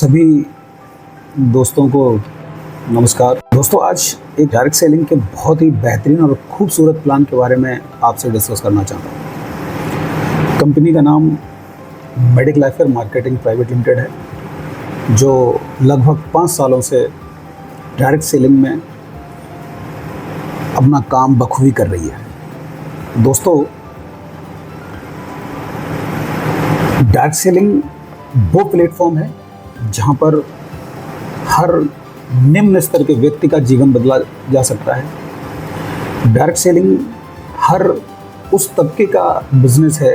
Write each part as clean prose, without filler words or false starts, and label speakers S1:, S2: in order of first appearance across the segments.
S1: सभी दोस्तों को नमस्कार। दोस्तों, आज एक डायरेक्ट सेलिंग के बहुत ही बेहतरीन और खूबसूरत प्लान के बारे में आपसे डिस्कस करना चाहता हूँ। कंपनी का नाम medic life marketing private limited है, जो लगभग 5 सालों से डायरेक्ट सेलिंग में अपना काम बखूबी कर रही है। दोस्तों, डायरेक्ट सेलिंग वो प्लेटफॉर्म है जहाँ पर हर निम्न स्तर के व्यक्ति का जीवन बदला जा सकता है। डायरेक्ट सेलिंग हर उस तबके का बिजनेस है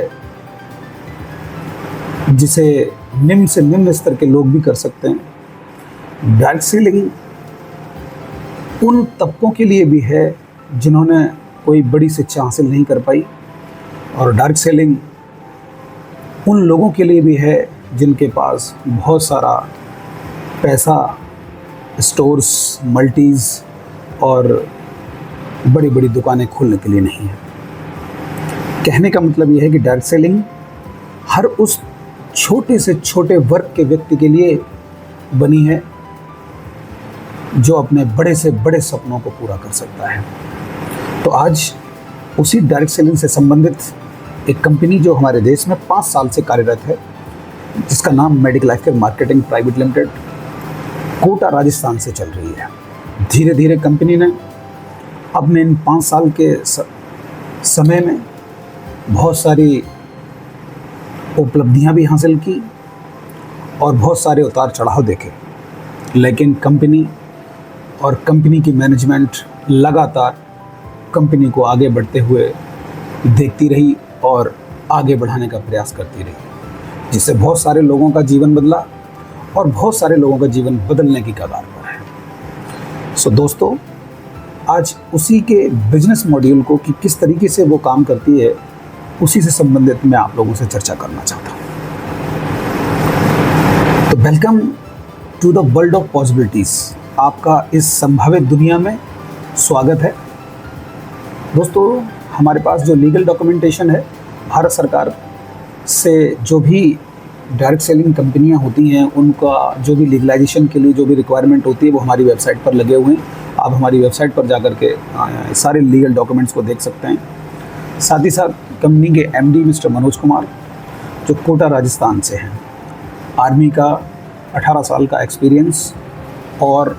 S1: जिसे निम्न से निम्न स्तर के लोग भी कर सकते हैं। डायरेक्ट सेलिंग उन तबकों के लिए भी है जिन्होंने कोई बड़ी शिक्षा हासिल नहीं कर पाई, और डायरेक्ट सेलिंग उन लोगों के लिए भी है जिनके पास बहुत सारा पैसा, स्टोर्स, मल्टीज़ और बड़ी बड़ी दुकानें खोलने के लिए नहीं है। कहने का मतलब यह है कि डायरेक्ट सेलिंग हर उस छोटे से छोटे वर्ग के व्यक्ति के लिए बनी है जो अपने बड़े से बड़े सपनों को पूरा कर सकता है। तो आज उसी डायरेक्ट सेलिंग से संबंधित एक कंपनी जो हमारे देश में 5 साल से कार्यरत है, जिसका नाम medic life marketing private limited, Kota Rajasthan से चल रही है। धीरे धीरे कंपनी ने अपने इन 5 साल के समय में बहुत सारी उपलब्धियां भी हासिल की और बहुत सारे उतार चढ़ाव देखे, लेकिन कंपनी और कंपनी की मैनेजमेंट लगातार कंपनी को आगे बढ़ते हुए देखती रही और आगे बढ़ाने का प्रयास करती रही, जिससे बहुत सारे लोगों का जीवन बदला और बहुत सारे लोगों का जीवन बदलने की कगार पर है। दोस्तों, आज उसी के बिजनेस मॉड्यूल को कि किस तरीके से वो काम करती है, उसी से संबंधित मैं आप लोगों से चर्चा करना चाहता हूँ। तो welcome to the world of possibilities. आपका इस संभावित दुनिया में स्वागत है। दोस्तों, हमारे पास जो लीगल डॉक्यूमेंटेशन है, भारत सरकार से जो भी डायरेक्ट सेलिंग कंपनियां होती हैं, उनका जो भी लीगलाइजेशन के लिए जो भी रिक्वायरमेंट होती है, वो हमारी वेबसाइट पर लगे हुए हैं। आप हमारी वेबसाइट पर जाकर के सारे लीगल डॉक्यूमेंट्स को देख सकते हैं। साथ ही साथ कंपनी के एमडी मिस्टर मनोज कुमार, जो कोटा राजस्थान से हैं, आर्मी का 18 साल का एक्सपीरियंस और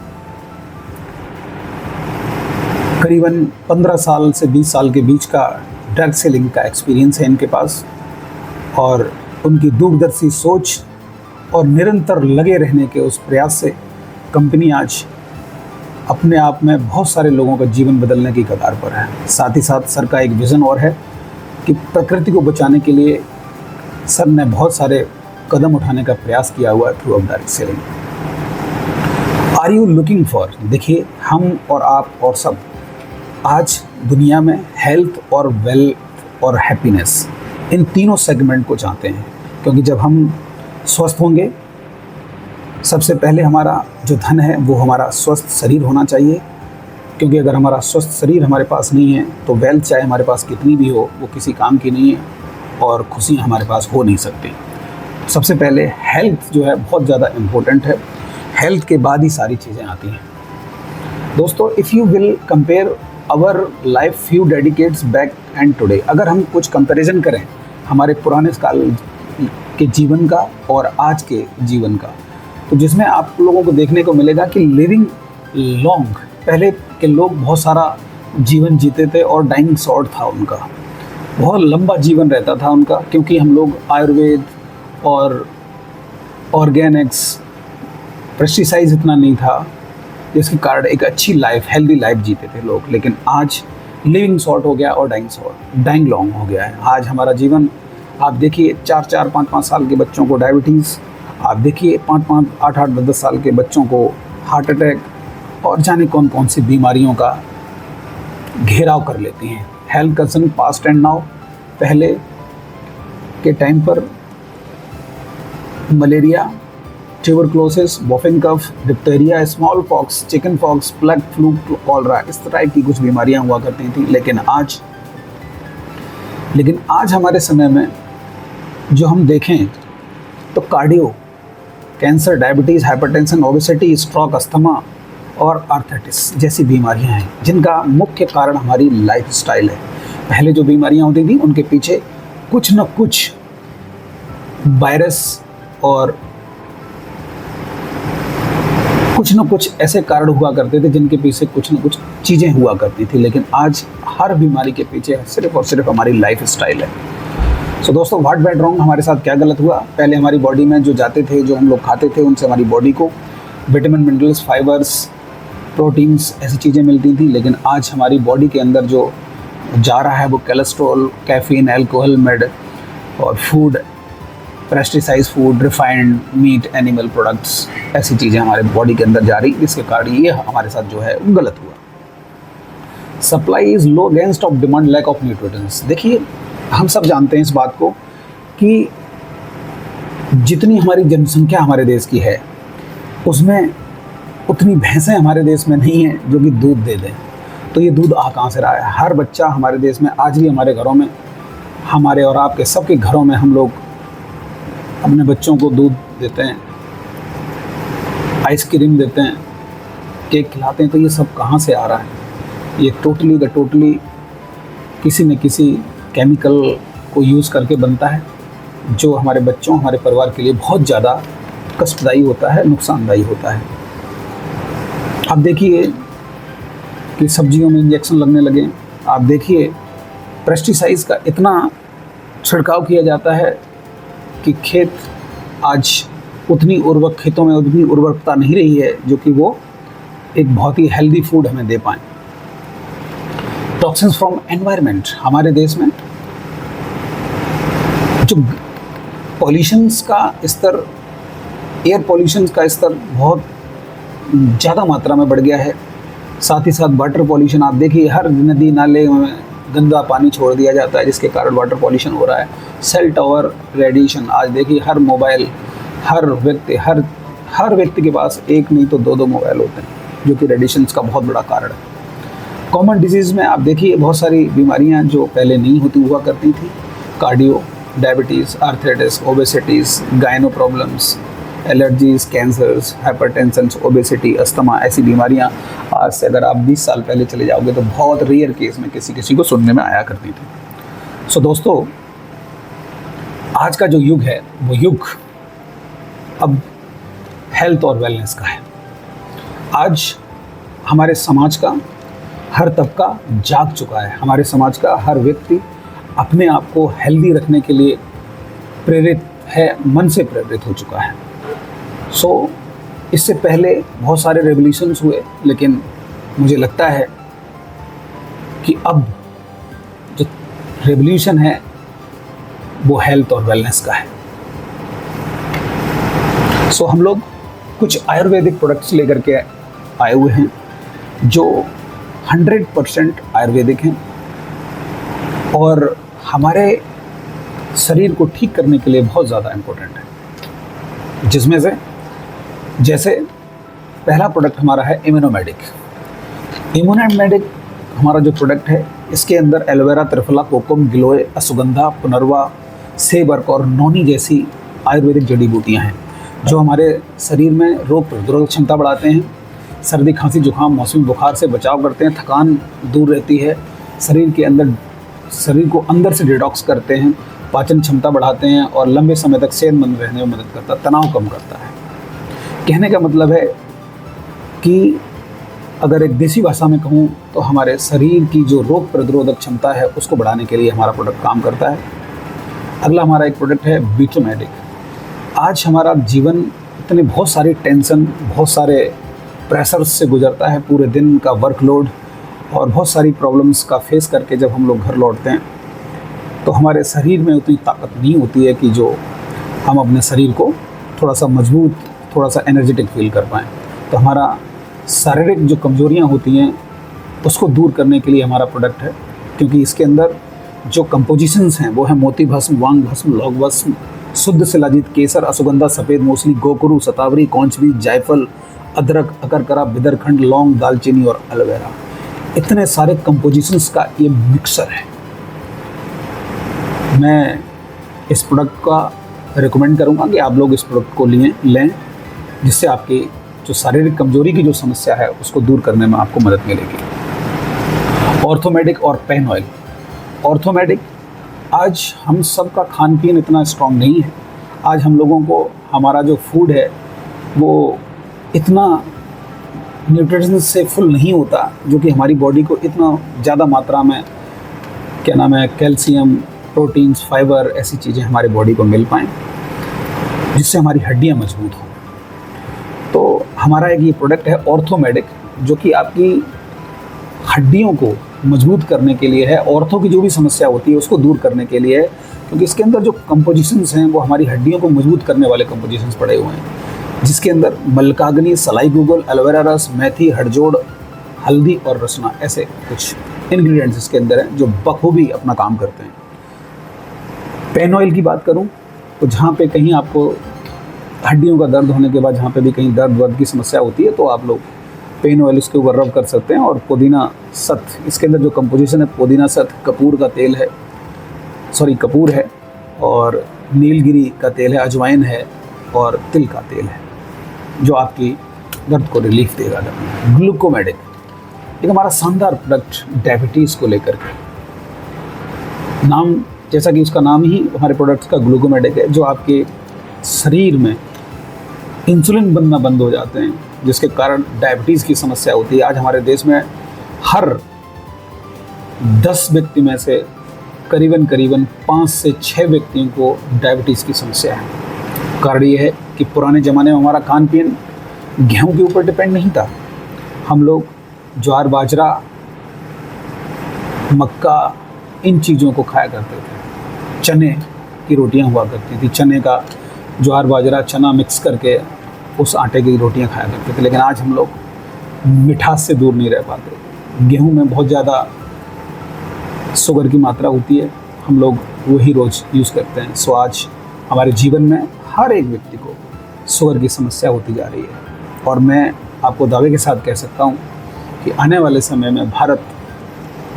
S1: करीबन 15 साल से 20 साल के बीच का डायरेक्ट सेलिंग का एक्सपीरियंस है इनके पास, और उनकी दूरदर्शी सोच और निरंतर लगे रहने के उस प्रयास से कंपनी आज अपने आप में बहुत सारे लोगों का जीवन बदलने की कगार पर है। साथ ही साथ सर का एक विज़न और है कि प्रकृति को बचाने के लिए सर ने बहुत सारे कदम उठाने का प्रयास किया हुआ है through of direct selling. Are you looking for, देखिए, हम और आप और सब आज दुनिया में हेल्थ और वेल्थ और हैप्पीनेस, इन तीनों सेगमेंट को चाहते हैं, क्योंकि जब हम स्वस्थ होंगे, सबसे पहले हमारा जो धन है वो हमारा स्वस्थ शरीर होना चाहिए, क्योंकि अगर हमारा स्वस्थ शरीर हमारे पास नहीं है तो वेल्थ चाहे हमारे पास कितनी भी हो, वो किसी काम की नहीं है और खुशियाँ हमारे पास हो नहीं सकती। सबसे पहले हेल्थ जो है बहुत ज़्यादा इम्पोर्टेंट है। हेल्थ के बाद ही सारी चीज़ें आती हैं। दोस्तों, if you will compare our life few decades back and today, अगर हम कुछ कंपैरिजन करें हमारे पुराने काल के जीवन का और आज के जीवन का, तो जिसमें आप लोगों को देखने को मिलेगा कि लिविंग लॉन्ग, पहले के लोग बहुत सारा जीवन जीते थे और डाइंग शॉर्ट था उनका, बहुत लंबा जीवन रहता था उनका, क्योंकि हम लोग आयुर्वेद और ऑर्गेनिक्स, पेस्टिसाइड्स इतना नहीं था, जिसके कारण एक अच्छी लाइफ, हेल्दी लाइफ जीते थे लोग। लेकिन आज लिविंग शॉर्ट हो गया और डाइंग लॉन्ग हो गया है। आज हमारा जीवन, आप देखिए, 4-4, 5-5 साल के बच्चों को डायबिटीज़, आप देखिए 5-5, 8-8, 10-10 साल के बच्चों को हार्ट अटैक और जाने कौन कौन सी बीमारियों का घेराव कर लेती हैं। Health concern past and now, पहले के टाइम पर malaria, tuberculosis, whooping cough, diphtheria, smallpox, chickenpox, plague flu, cholera, इस तरह की कुछ बीमारियां हुआ करती थी। लेकिन आज हमारे समय में जो हम देखें तो cardio cancer, diabetes, hypertension, obesity, stroke, asthma और आर्थराइटिस जैसी बीमारियां हैं, जिनका मुख्य कारण हमारी लाइफस्टाइल है। पहले जो बीमारियां होती थी उनके पीछे कुछ न कुछ वायरस और कुछ न कुछ ऐसे कारण हुआ करते थे जिनके पीछे कुछ न कुछ चीज़ें हुआ करती थी। लेकिन आज हर बीमारी के पीछे सिर्फ और सिर्फ हमारी लाइफ स्टाइल है। सो दोस्तों, व्हाट वेंट रॉन्ग, हमारे साथ क्या गलत हुआ? पहले हमारी बॉडी में जो जाते थे, जो हम लोग खाते थे, उनसे हमारी बॉडी को विटामिन, मिनरल्स, फाइबर्स, प्रोटीन्स ऐसी चीज़ें मिलती थी। लेकिन आज हमारी बॉडी के अंदर जो जा रहा है वो कोलेस्ट्रॉल, कैफीन, अल्कोहल, मेड और food, pesticide food, refined meat, animal products, ऐसी चीज़ें हमारे बॉडी के अंदर जा रही, जिसके कारण ये हमारे साथ जो है वो गलत हुआ। Supply is low against of demand, lack of nutrients. देखिए, हम सब जानते हैं इस बात को कि जितनी हमारी जनसंख्या हमारे देश की है, उसमें उतनी भैंसें हमारे देश में नहीं हैं जो कि दूध दे दें। तो ये दूध आ कहाँ से रहा है? हर बच्चा हमारे देश में, आज भी हमारे घरों में, हमारे और आपके सबके घरों में हम लोग अपने बच्चों को दूध देते हैं, आइसक्रीम देते हैं, केक खिलाते हैं। तो ये सब कहाँ से आ रहा है? ये टोटली का टोटली किसी न किसी केमिकल को यूज़ करके बनता है, जो हमारे बच्चों, हमारे परिवार के लिए बहुत ज़्यादा कष्टदायी होता है, नुकसानदायी होता है। आप देखिए कि सब्जियों में इंजेक्शन लगने लगे। आप देखिए पेस्टिसाइड्स का इतना छिड़काव किया जाता है कि खेत आज उतनी उर्वरक, खेतों में उतनी उर्वरकता नहीं रही है जो कि वो एक बहुत ही हेल्दी फूड हमें दे पाएँ। टॉक्सिन्स फ्रॉम एनवायरनमेंट, हमारे देश में जो पॉल्यूशंस का स्तर, एयर पॉल्यूशन का स्तर बहुत ज़्यादा मात्रा में बढ़ गया है। साथ ही साथ वाटर पॉल्यूशन, आप देखिए हर नदी नाले में गंदा पानी छोड़ दिया जाता है, जिसके कारण वाटर पॉल्यूशन हो रहा है। सेल टावर रेडिएशन, आज देखिए हर मोबाइल, हर व्यक्ति के पास एक नहीं तो दो मोबाइल होते हैं, जो कि रेडिएशंस का बहुत बड़ा कारण है। कॉमन डिजीज़ में आप देखिए बहुत सारी बीमारियां जो पहले नहीं हुआ करती थी, कार्डियो, डायबिटीज़, आर्थराइटिस, ओबेसिटीज़, गायनो problems, allergies, cancers, hypertension, obesity, asthma, ऐसी बीमारियां आज से अगर आप 20 साल पहले चले जाओगे तो बहुत रेयर केस में किसी को सुनने में आया करती थी। सो दोस्तों, आज का जो युग है वो युग अब हेल्थ और वेलनेस का है। आज हमारे समाज का हर तबका जाग चुका है। हमारे समाज का हर व्यक्ति अपने आप को हेल्दी रखने के लिए प्रेरित है, मन से प्रेरित हो चुका है। सो इससे पहले बहुत सारे रेवोल्यूशंस हुए, लेकिन मुझे लगता है कि अब जो रेवोल्यूशन है वो हेल्थ और वेलनेस का है। सो हम लोग कुछ आयुर्वेदिक प्रोडक्ट्स लेकर के आए हुए हैं जो 100% आयुर्वेदिक हैं और हमारे शरीर को ठीक करने के लिए बहुत ज़्यादा इम्पोर्टेंट है। जिसमें से जैसे पहला प्रोडक्ट हमारा है इम्यूनोमेडिक। इम्यूनोमेडिक हमारा जो प्रोडक्ट है, इसके अंदर एलोवेरा, त्रिफला, कोकम, गिलोय, अश्वगंधा, पुनर्वा, सेबर्क और नौनी जैसी आयुर्वेदिक जड़ी बूटियाँ हैं जो हमारे शरीर में रोग प्रतिरोधक क्षमता बढ़ाते हैं, सर्दी, खांसी, जुकाम, मौसमी बुखार से बचाव करते हैं, थकान दूर रहती है, शरीर को अंदर से डिटॉक्स करते हैं, पाचन क्षमता बढ़ाते हैं और लंबे समय तक सेहतमंद रहने में मदद करता है, तनाव कम करता है। कहने का मतलब है कि अगर एक देसी भाषा में कहूँ तो हमारे शरीर की जो रोग प्रतिरोधक क्षमता है उसको बढ़ाने के लिए हमारा प्रोडक्ट काम करता है। अगला हमारा एक प्रोडक्ट है बीटोमेडिक। आज हमारा जीवन इतने बहुत सारी टेंशन, बहुत सारे प्रेशर्स से गुजरता है, पूरे दिन का वर्कलोड और बहुत सारी प्रॉब्लम्स का फेस करके जब हम लोग घर लौटते हैं तो हमारे शरीर में उतनी ताकत नहीं होती है कि जो हम अपने शरीर को थोड़ा सा मजबूत, थोड़ा सा एनर्जेटिक फील कर पाएँ। तो हमारा शारीरिक जो कमजोरियां होती हैं उसको दूर करने के लिए हमारा प्रोडक्ट है, क्योंकि इसके अंदर जो कंपोजिशंस हैं वो है मोती भस्म, वांग भस्म, लौंग भस्म, शुद्ध शिलाजीत, केसर, अश्वगंधा, सफ़ेद मूसली, गोकुरु, शतावरी, कौंच बीज, जायफल, अदरक, अकरकरा, बिदरखंड, लौंग, दालचीनी और एलोवेरा। इतने सारे कंपोजिशंस का ये मिक्सर है। मैं इस प्रोडक्ट का रिकमेंड करूँगा कि आप लोग इस प्रोडक्ट को लें जिससे आपकी जो शारीरिक कमजोरी की जो समस्या है उसको दूर करने में आपको मदद मिलेगी। ऑर्थोमेडिक और पेन ऑयल। ऑर्थोमेडिक, आज हम सब का खान पीन इतना स्ट्रांग नहीं है। आज हम लोगों को हमारा जो फूड है वो इतना न्यूट्रिशन से फुल नहीं होता, जो कि हमारी बॉडी को इतना ज़्यादा मात्रा में क्या नाम है कैल्शियम, प्रोटीन्स, फाइबर, ऐसी चीज़ें हमारी बॉडी को मिल पाएँ जिससे हमारी हड्डियाँ मजबूत हों। तो हमारा एक ये प्रोडक्ट है ऑर्थोमेडिक, जो कि आपकी हड्डियों को मजबूत करने के लिए है। ऑर्थो की जो भी समस्या होती है उसको दूर करने के लिए है, क्योंकि इसके अंदर जो कंपोजिशंस हैं वो हमारी हड्डियों को मजबूत करने वाले कंपोजिशंस पड़े हुए हैं, जिसके अंदर मल्काग्नि, सलाई गूगल, एलोवेरा रस, मेथी, हड़जोड़, हल्दी और रसना, ऐसे कुछ इंग्रेडिएंट्स इसके अंदर हैं जो बखूबी अपना काम करते हैं। पेन ऑयल की बात करूं तो जहाँ पे कहीं आपको हड्डियों का दर्द होने के बाद जहाँ पे भी कहीं दर्द वर्द की समस्या होती है तो आप लोग पेन ऑयल इसके ऊपर रब कर सकते हैं। और पुदीना सत्व, इसके अंदर जो कंपोजिशन है पुदीना सत्व, कपूर का तेल है, कपूर है, और नीलगिरी का तेल है, अजवाइन है और तिल का तेल है, जो आपकी दर्द को रिलीफ देगा। ग्लूकोमेडिक एक हमारा शानदार प्रोडक्ट डायबिटीज़ को लेकर के, नाम जैसा कि उसका नाम ही हमारे प्रोडक्ट्स का ग्लूकोमेडिक है, जो आपके शरीर में इंसुलिन बनना बंद हो जाते हैं, जिसके कारण डायबिटीज़ की समस्या होती है। आज हमारे देश में हर 10 व्यक्ति में से करीबन 5 से 6 व्यक्तियों को डायबिटीज़ की समस्या है। कारण ये है कि पुराने ज़माने में हमारा खान पीन गेहूं के ऊपर डिपेंड नहीं था। हम लोग ज्वार, बाजरा, मक्का, इन चीज़ों को खाया करते थे। चने की रोटियां हुआ करती थी, चने का ज्वार, बाजरा, चना मिक्स करके उस आटे की रोटियां खाया करते थे। लेकिन आज हम लोग मिठास से दूर नहीं रह पाते। गेहूं में बहुत ज़्यादा शुगर की मात्रा होती है, हम लोग वही रोज़ यूज़ करते हैं। सो आज हमारे जीवन में हर एक व्यक्ति को शुगर की समस्या होती जा रही है। और मैं आपको दावे के साथ कह सकता हूँ कि आने वाले समय में भारत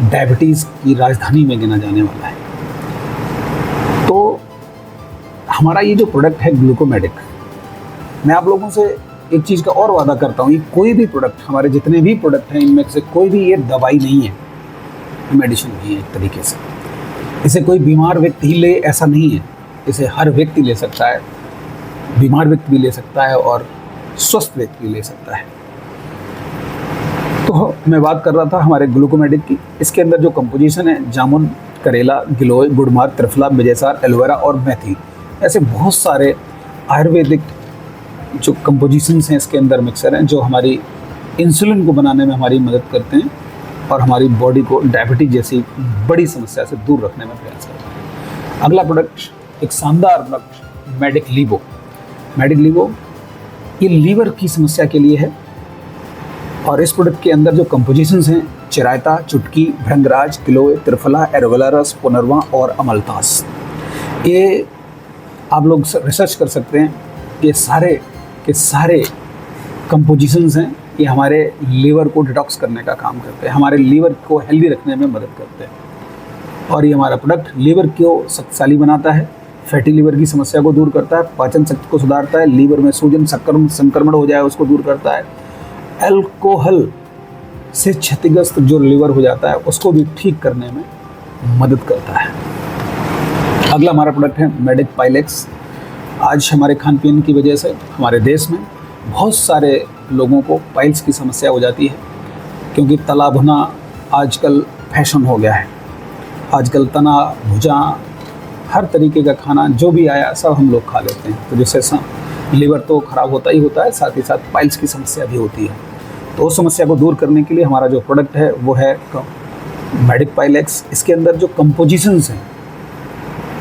S1: डायबिटीज़ की राजधानी में गिना जाने वाला है। तो हमारा ये जो प्रोडक्ट है ग्लूकोमेडिक, मैं आप लोगों से एक चीज़ का और वादा करता हूँ, ये कोई भी प्रोडक्ट, हमारे जितने भी प्रोडक्ट हैं इनमें से कोई भी ये दवाई नहीं है, मेडिसिन नहीं है एक तरीके से। इसे कोई बीमार व्यक्ति ही ले ऐसा नहीं है, इसे हर व्यक्ति ले सकता है। बीमार व्यक्ति भी ले सकता है और स्वस्थ व्यक्ति भी ले सकता है। तो मैं बात कर रहा था हमारे ग्लूकोमेडिक की। इसके अंदर जो कंपोजिशन है जामुन, करेला, गिलोय, गुड़मार, त्रिफला, बिजेसार, एलोवेरा और मेथी, ऐसे बहुत सारे आयुर्वेदिक जो कंपोजिशंस हैं इसके अंदर मिक्सर हैं, जो हमारी इंसुलिन को बनाने में हमारी मदद करते हैं और हमारी बॉडी को डायबिटीज जैसी बड़ी समस्या से दूर रखने में प्रयास करते हैं। अगला प्रोडक्ट एक शानदार प्रोडक्ट मेडिक लीवो। मेडिक लीवो ये लीवर की समस्या के लिए है और इस प्रोडक्ट के अंदर जो कंपोजिशंस हैं चिरायता, चुटकी, भृंगराज, गिलोय, त्रिफला, एलोवेरा रस, पुनर्वा और अमलतास, ये आप लोग रिसर्च कर सकते हैं। ये सारे के सारे कंपोजिशंस हैं, ये हमारे लीवर को डिटॉक्स करने का काम करते हैं, हमारे लीवर को हेल्दी रखने में मदद करते हैं। और ये हमारा प्रोडक्ट लीवर को शक्तिशाली बनाता है, फैटी लीवर की समस्या को दूर करता है, पाचन शक्ति को सुधारता है, लीवर में सूजन संक्रमण हो जाए उसको दूर करता है, अल्कोहल से क्षतिग्रस्त जो लीवर हो जाता है उसको भी ठीक करने में मदद करता है। अगला हमारा प्रोडक्ट है मेडिक पाइलेक्स। आज हमारे खान पीन की वजह से हमारे देश में बहुत सारे लोगों को पाइल्स की समस्या हो जाती है, क्योंकि तला भुना आजकल फैशन हो गया है। आजकल तना भुजा हर तरीके का खाना जो भी आया सब हम लोग खा लेते हैं, तो जिससे लीवर तो ख़राब होता ही होता है, साथ ही साथ पाइल्स की समस्या भी होती है। तो उस समस्या को दूर करने के लिए हमारा जो प्रोडक्ट है वो है मेडिक पाइलेक्स। इसके अंदर जो कंपोजिशंस हैं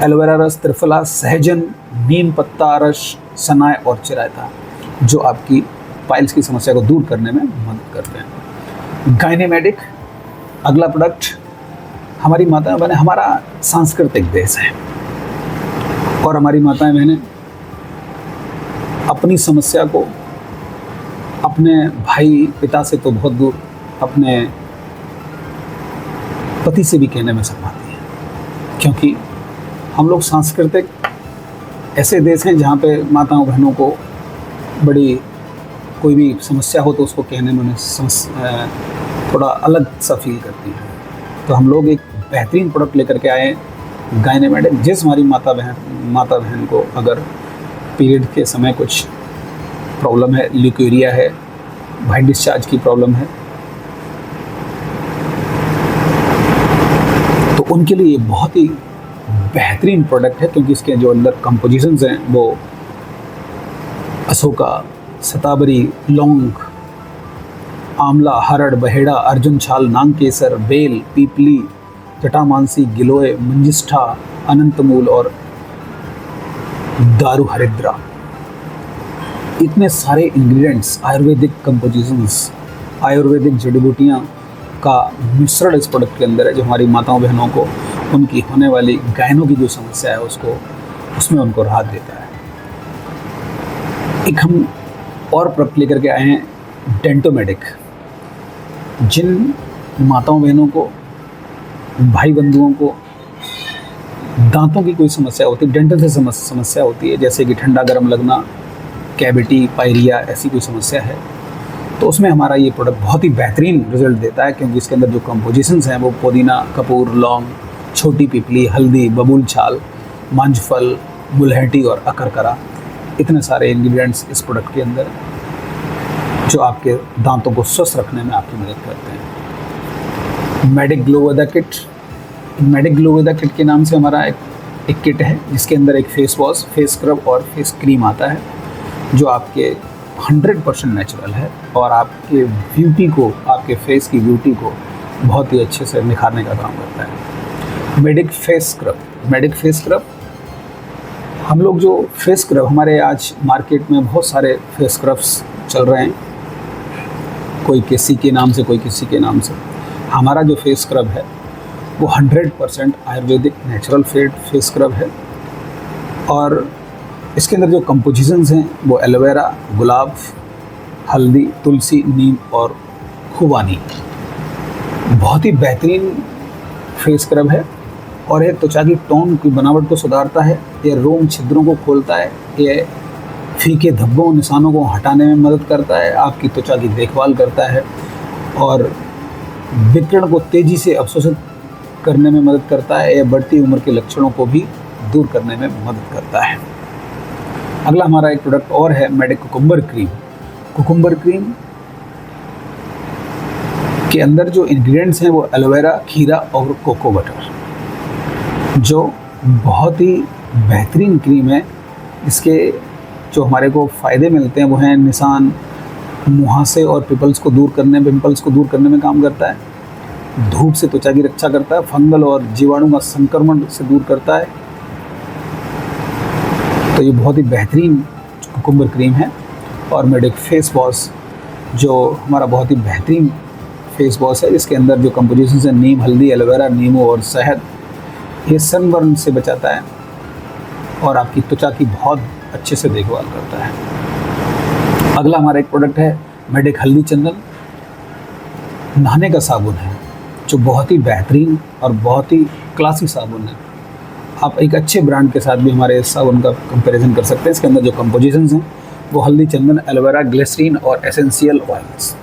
S1: एलोवेरा रस, त्रिफला, सहजन, नीम पत्ता रस, सनाय और चिरायता, जो आपकी पाइल्स की समस्या को दूर करने में मदद करते हैं। गायनेमेडिक अगला प्रोडक्ट हमारी माताएं बहनें, हमारा सांस्कृतिक देश है और हमारी माताएं बहनें अपनी समस्या को अपने भाई पिता से तो बहुत दूर अपने पति से भी कहने में शर्माती है, क्योंकि हम लोग सांस्कृतिक ऐसे देश हैं जहाँ पे माताओं बहनों को बड़ी कोई भी समस्या हो तो उसको कहने में उन्हें थोड़ा अलग सा फील करती हैं। तो हम लोग एक बेहतरीन प्रोडक्ट लेकर के आए हैं, गायनेमेडिक। जिस हमारी माता बहन को अगर पीरियड के समय कुछ प्रॉब्लम है, ल्यूकेरिया है, वाइट डिस्चार्ज की प्रॉब्लम है, तो उनके लिए ये बहुत ही बेहतरीन प्रोडक्ट है, क्योंकि इसके जो अंदर कंपोजिशंस हैं वो अशोका, शतावरी, लौंग, आंवला, हरड़, बहेड़ा, अर्जुन छाल, नांग केसर, बेल, पीपली, जटामांसी, गिलोय, मंजिष्ठा, अनंतमूल और दारू हरिद्रा। इतने सारे इंग्रेडिएंट्स, आयुर्वेदिक कंपोजिशंस, आयुर्वेदिक जड़ी बूटियाँ का मिश्रण इस प्रोडक्ट के अंदर है, जो हमारी माताओं बहनों को उनकी होने वाली गायनों की जो समस्या है उसमें उनको राहत देता है। एक हम और प्रोडक्ट लेकर के आए हैं, डेंटोमेडिक। जिन माताओं बहनों को, भाई बंधुओं को दांतों की कोई समस्या होती है, डेंटल से समस्या होती है, जैसे कि ठंडा गर्म लगना, कैविटी, पायरिया, ऐसी कोई समस्या है, तो उसमें हमारा ये प्रोडक्ट बहुत ही बेहतरीन रिजल्ट देता है, क्योंकि इसके अंदर जो कंपोजिशंस हैं वो पुदीना, कपूर, लौंग, छोटी पीपली, हल्दी, बबूल छाल, मांझफल, मुलहटी और अकरकरा, इतने सारे इंग्रेडिएंट्स इस प्रोडक्ट के अंदर जो आपके दांतों को स्वस्थ रखने में आपकी मदद करते हैं। मेडिक ग्लोवेदा किट। मेडिक ग्लोवेदा किट के नाम से हमारा एक किट है, जिसके अंदर एक फेस वॉश, फेस स्क्रब और फेस क्रीम आता है, जो आपके 100% नेचुरल है और आपके ब्यूटी को, आपके फेस की ब्यूटी को बहुत ही अच्छे से निखारने का काम करता है। Medic face scrub. Medic face scrub, हम लोग जो फेस स्क्रब, हमारे आज मार्केट में बहुत सारे फेस स्क्रब्स चल रहे हैं, कोई किसी के नाम से, कोई किसी के नाम से। हमारा जो फेस स्क्रब है वो 100% आयुर्वेदिक नेचुरल फेस स्क्रब है, और इसके अंदर जो कंपोजिशंस हैं वो एलोवेरा, गुलाब, हल्दी, तुलसी, नीम और खुबानी। बहुत ही बेहतरीन फेस स्क्रब है, और ये त्वचा की टोन की बनावट को सुधारता है, ये रोम छिद्रों को खोलता है, ये फीके धब्बों, निशानों को हटाने में मदद करता है, आपकी त्वचा की देखभाल करता है, और विकिरण को तेज़ी से अवशोषित करने में मदद करता है, यह बढ़ती उम्र के लक्षणों को भी दूर करने में मदद करता है। अगला हमारा एक प्रोडक्ट और है, medic cucumber cream. Cucumber cream के अंदर जो इंग्रेडिएंट्स हैं वो एलोवेरा, खीरा और कोको बटर, जो बहुत ही बेहतरीन क्रीम है। इसके जो हमारे को फ़ायदे मिलते हैं वो हैं निशान, मुहासे और पिंपल्स को दूर करने में काम करता है, धूप से त्वचा की रक्षा करता है, फंगल और जीवाणु का संक्रमण से दूर करता है। तो ये बहुत ही बेहतरीन कुकुम्बर क्रीम है। और मेडिक फेस वॉश, जो हमारा बहुत ही बेहतरीन फेस वॉश है, इसके अंदर जो कंपोजिशन है नीम, हल्दी, एलोवेरा, नींबू और शहद, ये सनबर्न से बचाता है और आपकी त्वचा की बहुत अच्छे से देखभाल करता है। अगला हमारा एक प्रोडक्ट है, मेडिक हल्दी चंदन। नहाने का साबुन है, जो बहुत ही बेहतरीन और बहुत ही क्लासी साबुन है। आप एक अच्छे ब्रांड के साथ भी हमारे इस साबुन का कंपैरिजन कर सकते हैं। इसके अंदर जो कंपोजिशंस हैं वो हल्दी चंदन, एलोवेरा, ग्लिसरीन और एसेंशियल ऑयल्स।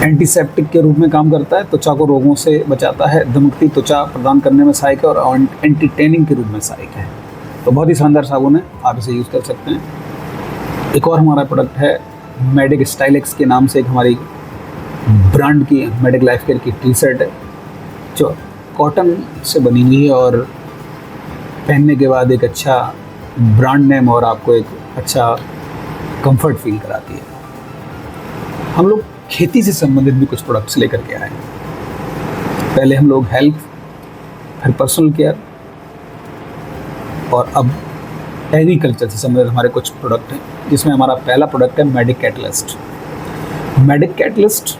S1: एंटीसेप्टिक के रूप में काम करता है, त्वचा को रोगों से बचाता है, दमकती त्वचा प्रदान करने में सहायक है और एंटी टैनिंग के रूप में सहायक है। तो बहुत ही शानदार साबुन है, आप इसे यूज़ कर सकते हैं। एक और हमारा प्रोडक्ट है, मेडिक स्टाइलेक्स के नाम से एक हमारी ब्रांड की मेडिक लाइफ केयर की टी शर्ट है, जो कॉटन से बनी हुई है और पहनने के बाद एक अच्छा ब्रांड नेम और आपको एक अच्छा कंफर्ट फील कराती है। हम लोग खेती से संबंधित भी कुछ प्रोडक्ट्स लेकर के आए हैं। पहले हम लोग हेल्थ, फिर पर्सनल केयर और अब एग्रीकल्चर से संबंधित हमारे कुछ प्रोडक्ट हैं, जिसमें हमारा पहला प्रोडक्ट है मेडिक कैटलिस्ट। मेडिक कैटलिस्ट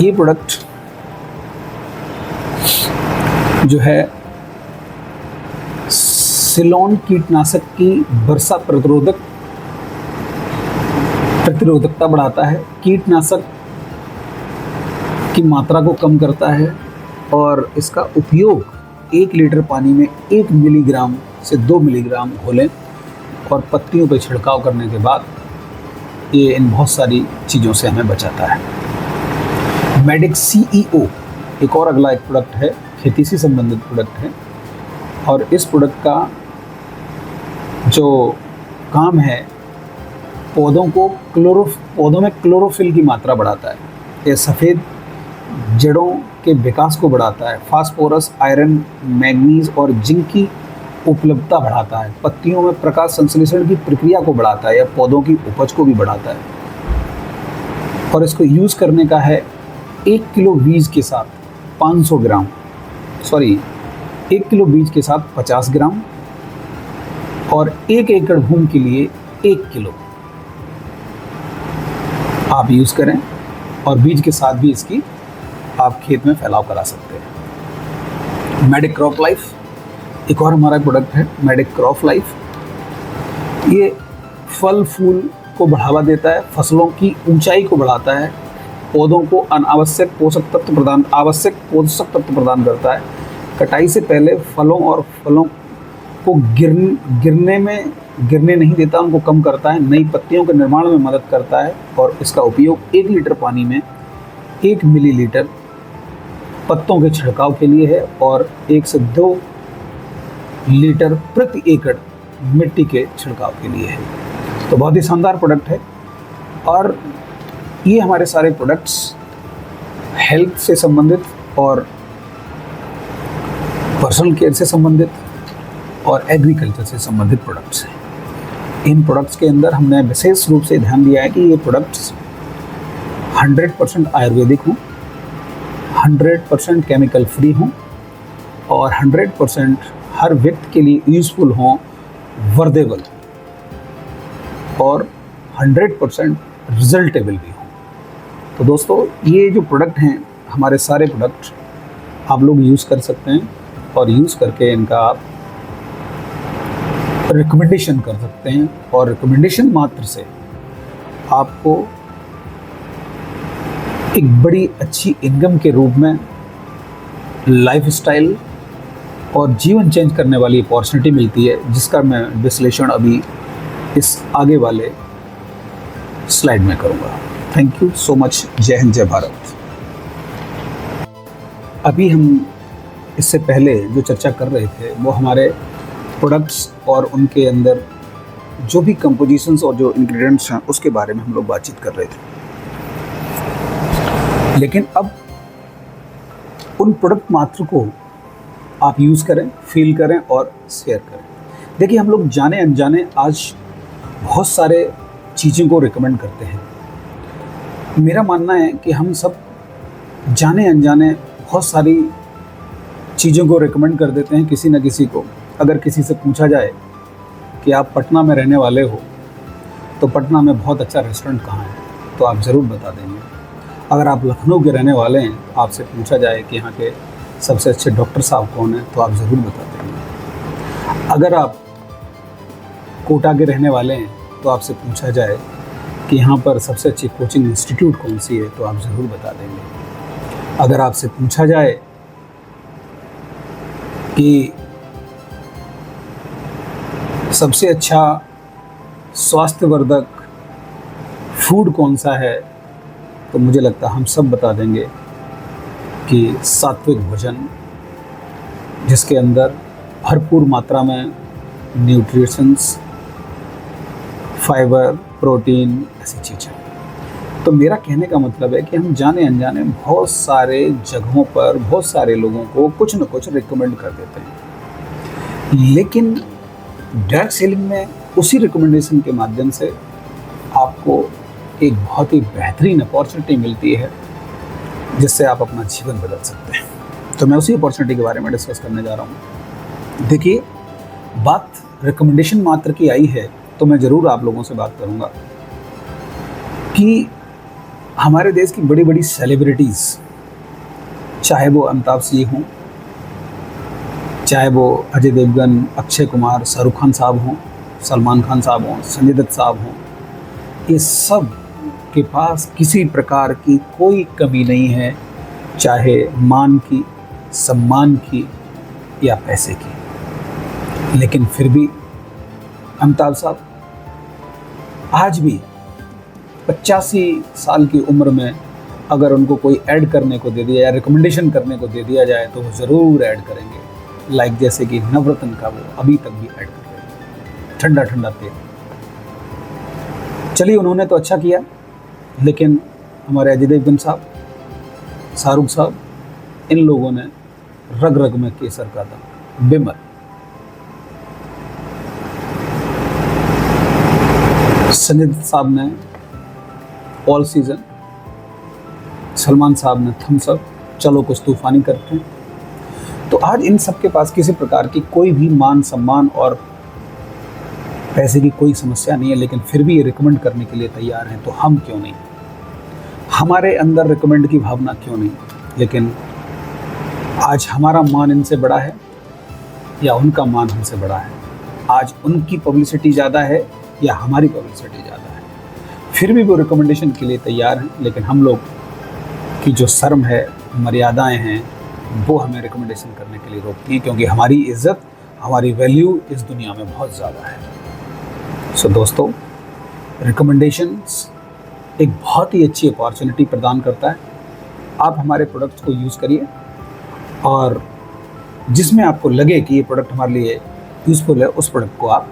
S1: ये प्रोडक्ट जो है सिलोन कीटनाशक की वर्षा प्रतिरोधकता बढ़ाता है, कीटनाशक की मात्रा को कम करता है और इसका उपयोग 1 लीटर पानी में 1 मिलीग्राम से 2 मिलीग्राम घोलें और पत्तियों पे छिड़काव करने के बाद ये इन बहुत सारी चीज़ों से हमें बचाता है। मेडिक CEO एक और अगला एक प्रोडक्ट है, खेती से संबंधित प्रोडक्ट है, और इस प्रोडक्ट का जो काम है पौधों में क्लोरोफिल की मात्रा बढ़ाता है। ये सफ़ेद जड़ों के विकास को बढ़ाता है, फास्फोरस, आयरन, मैग्नीज और जिंक की उपलब्धता बढ़ाता है, पत्तियों में प्रकाश संश्लेषण की प्रक्रिया को बढ़ाता है या पौधों की उपज को भी बढ़ाता है। और इसको यूज़ करने का है 1 किलो बीज के साथ 500 ग्राम, 1 किलो बीज के साथ 50 ग्राम, और 1 एकड़ भूमि के लिए 1 किलो आप यूज़ करें, और बीज के साथ भी इसकी आप खेत में फैलाव करा सकते हैं। मेडिक क्रॉप लाइफ एक और हमारा प्रोडक्ट है, मेडिक क्रॉप लाइफ। ये फल फूल को बढ़ावा देता है, फसलों की ऊंचाई को बढ़ाता है, पौधों को आवश्यक पोषक तत्व प्रदान करता है, कटाई से पहले फलों को गिरने नहीं देता, उनको कम करता है, नई पत्तियों के निर्माण में मदद करता है, और इसका उपयोग 1 लीटर पानी में 1 मिलीलीटर पत्तों के छिड़काव के लिए है और 1 से 2 लीटर प्रति एकड़ मिट्टी के छिड़काव के लिए है। तो बहुत ही शानदार प्रोडक्ट है, और ये हमारे सारे प्रोडक्ट्स हेल्थ से संबंधित और पर्सनल केयर से संबंधित और एग्रीकल्चर से संबंधित प्रोडक्ट्स हैं। इन प्रोडक्ट्स के अंदर हमने विशेष रूप से ध्यान दिया है कि ये प्रोडक्ट्स 100% आयुर्वेदिक हों, 100% केमिकल फ्री हों, और 100% हर व्यक्ति के लिए यूज़फुल हों, वर्देबल, और 100% रिजल्टेबल भी हों। तो दोस्तों, ये जो प्रोडक्ट हैं, हमारे सारे प्रोडक्ट आप लोग यूज़ कर सकते हैं, और यूज़ करके इनका आप रिकमेंडेशन कर सकते हैं, और रिकमेंडेशन मात्र से आपको एक बड़ी अच्छी इनकम के रूप में लाइफस्टाइल और जीवन चेंज करने वाली अपॉर्चुनिटी मिलती है, जिसका मैं विश्लेषण अभी इस आगे वाले स्लाइड में करूँगा। Thank you so much. जय हिंद, जय भारत। अभी हम इससे पहले जो चर्चा कर रहे थे वो हमारे प्रोडक्ट्स और उनके अंदर जो भी कंपोजिशंस और जो इंग्रेडिएंट्स हैं उसके बारे में हम लोग बातचीत कर रहे थे। लेकिन अब उन प्रोडक्ट मात्र को आप यूज़ करें, फील करें और शेयर करें। देखिए, हम लोग जाने अनजाने आज बहुत सारे चीज़ों को रिकमेंड करते हैं। मेरा मानना है कि हम सब जाने अनजाने बहुत सारी चीज़ों को रिकमेंड कर देते हैं किसी न किसी को। अगर किसी से पूछा जाए कि आप पटना में रहने वाले हो तो पटना में बहुत अच्छा रेस्टोरेंट कहाँ है, तो आप ज़रूर बता देंगे। अगर आप लखनऊ के रहने वाले हैं तो आपसे पूछा जाए कि यहाँ के सबसे अच्छे डॉक्टर साहब कौन हैं, तो आप ज़रूर बता देंगे। अगर आप कोटा के रहने वाले हैं तो आपसे पूछा Jaye कि यहाँ पर सबसे अच्छी कोचिंग इंस्टीट्यूट कौन सी है, तो आप ज़रूर बता देंगे। अगर आपसे पूछा जाए कि सबसे अच्छा स्वास्थ्यवर्धक फूड कौन सा है, तो मुझे लगता है हम सब बता देंगे कि सात्विक भोजन, जिसके अंदर भरपूर मात्रा में न्यूट्रिशंस, फाइबर, प्रोटीन, ऐसी चीज़ें। तो मेरा कहने का मतलब है कि हम जाने अनजाने बहुत सारे जगहों पर बहुत सारे लोगों को कुछ न कुछ रिकमेंड कर देते हैं, लेकिन डायरेक्ट सेलिंग में उसी रिकमेंडेशन के माध्यम से आपको एक बहुत ही बेहतरीन अपॉर्चुनिटी मिलती है, जिससे आप अपना जीवन बदल सकते हैं। तो मैं उसी अपॉर्चुनिटी के बारे में डिस्कस करने जा रहा हूँ। देखिए, बात रिकमेंडेशन मात्र की आई है तो मैं ज़रूर आप लोगों से बात करूँगा कि हमारे देश की बड़ी बड़ी सेलिब्रिटीज़, चाहे वो अमिताभ सिंह हों, चाहे वो अजय देवगन, अक्षय कुमार, शाहरुख खान साहब हों, सलमान खान साहब हों, संजय दत्त साहब हों, ये सब के पास किसी प्रकार की कोई कमी नहीं है, चाहे मान की, सम्मान की या पैसे की। लेकिन फिर भी अमिताभ साहब आज भी 85 साल की उम्र में अगर उनको कोई ऐड करने को दे दिया या रिकमेंडेशन करने को दे दिया जाए तो वो ज़रूर ऐड करेंगे। लाइक जैसे कि नवरत्न का वो अभी तक भी ऐड कर रहे हैं, ठंडा ठंडा तेल। चलिए, उन्होंने तो अच्छा किया, लेकिन हमारे अजय देवगन साहब, शाहरुख साहब, इन लोगों ने रग रग में केसर का दाग, बिमल। संजय दत्त साहब ने ऑल सीजन, सलमान साहब ने थम्स अप, चलो कुछ तूफानी करते हैं। तो आज इन सब के पास किसी प्रकार की कोई भी मान सम्मान और पैसे की कोई समस्या नहीं है, लेकिन फिर भी ये रिकमेंड करने के लिए तैयार हैं। तो हम क्यों नहीं? हमारे अंदर रिकमेंड की भावना क्यों नहीं? लेकिन आज हमारा मान इनसे बड़ा है या उनका मान हमसे बड़ा है? आज उनकी पब्लिसिटी ज़्यादा है या हमारी पब्लिसिटी ज़्यादा है? फिर भी वो रिकमेंडेशन के लिए तैयार हैं, लेकिन हम लोग की जो शर्म है, मर्यादाएं हैं, वो हमें रिकमेंडेशन करने के लिए रोकती हैं, क्योंकि हमारी इज्जत, हमारी वैल्यू इस दुनिया में बहुत ज़्यादा है। सो दोस्तों, रिकमेंडेशंस एक बहुत ही अच्छी अपॉर्चुनिटी प्रदान करता है। आप हमारे प्रोडक्ट्स को यूज़ करिए और जिसमें आपको लगे कि ये प्रोडक्ट हमारे लिए यूज़फुल है, उस प्रोडक्ट को आप